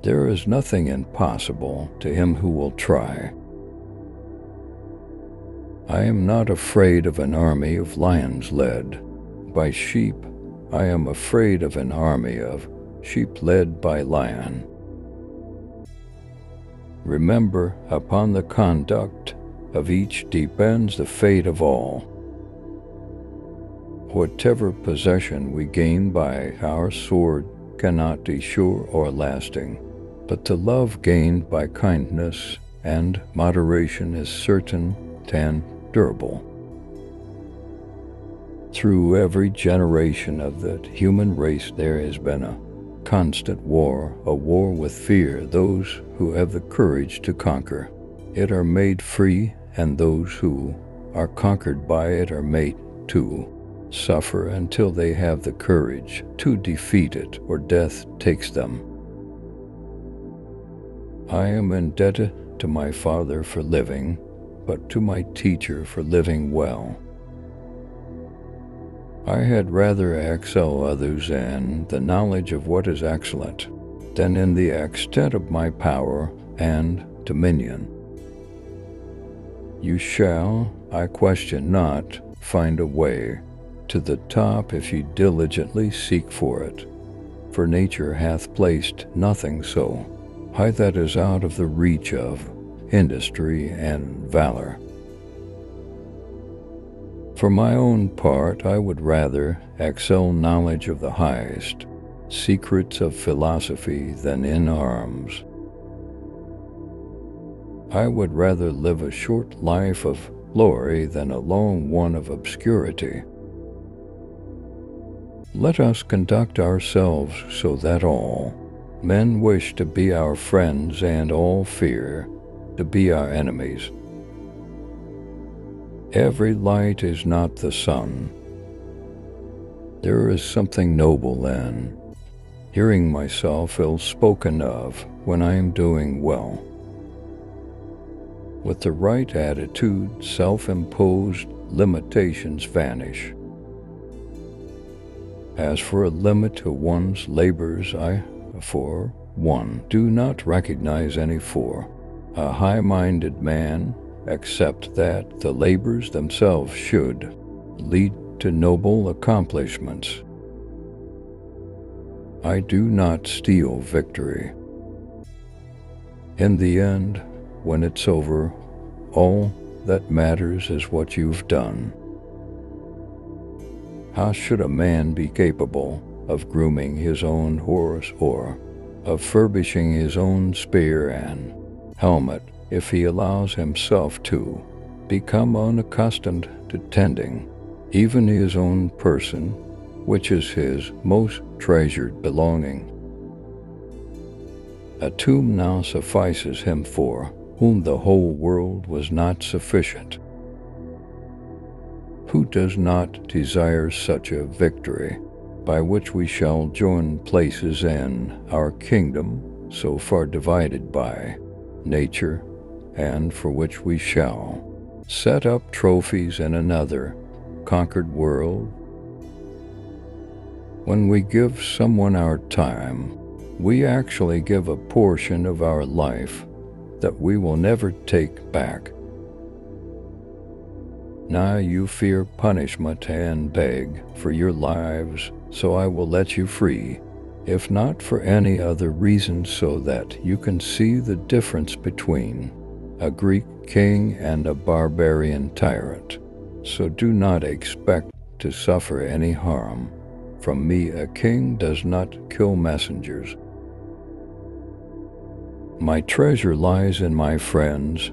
There is nothing impossible to him who will try. I am not afraid of an army of lions led by sheep. I am afraid of an army of sheep led by lion. Remember, upon the conduct of each depends the fate of all. Whatever possession we gain by our sword cannot be sure or lasting, but the love gained by kindness and moderation is certain and durable. Through every generation of the human race there has been a constant war, a war with fear. Those who have the courage to conquer it are made free, and those who are conquered by it are made to suffer until they have the courage to defeat it, or death takes them. I am indebted to my father for living, but to my teacher for living well. I had rather excel others in the knowledge of what is excellent than in the extent of my power and dominion. You shall, I question not, find a way to the top if you diligently seek for it, for nature hath placed nothing so high that is out of the reach of industry and valor. For my own part, I would rather excel knowledge of the highest secrets of philosophy than in arms. I would rather live a short life of glory than a long one of obscurity. Let us conduct ourselves so that all men wish to be our friends and all fear to be our enemies. Every light is not the sun. There is something noble in hearing myself ill spoken of when I am doing well. With the right attitude, self-imposed limitations vanish. As for a limit to one's labors, I, for one, do not recognize any for a high-minded man, except that the labors themselves should lead to noble accomplishments. I do not steal victory. In the end, when it's over, all that matters is what you've done. How should a man be capable of grooming his own horse or of furbishing his own spear and helmet if he allows himself to become unaccustomed to tending even his own person, which is his most treasured belonging? A tomb now suffices him for whom the whole world was not sufficient. Who does not desire such a victory, by which we shall join places in our kingdom so far divided by nature, and for which we shall set up trophies in another conquered world? When we give someone our time, we actually give a portion of our life that we will never take back. Now you fear punishment and beg for your lives, so I will let you free, if not for any other reason, so that you can see the difference between a Greek king and a barbarian tyrant. So do not expect to suffer any harm from me. A king does not kill messengers. My treasure lies in my friends.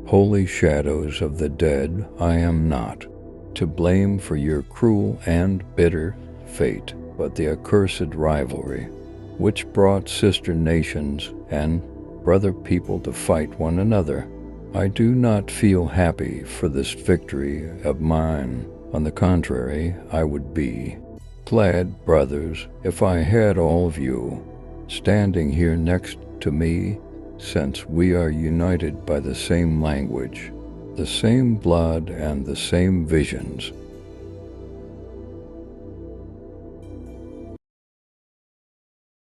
Holy shadows of the dead, I am not to blame for your cruel and bitter fate, but the accursed rivalry which brought sister nations and brother people to fight one another. I do not feel happy for this victory of mine. On the contrary, I would be glad, brothers, if I had all of you standing here next to me, since we are united by the same language, the same blood, and the same visions.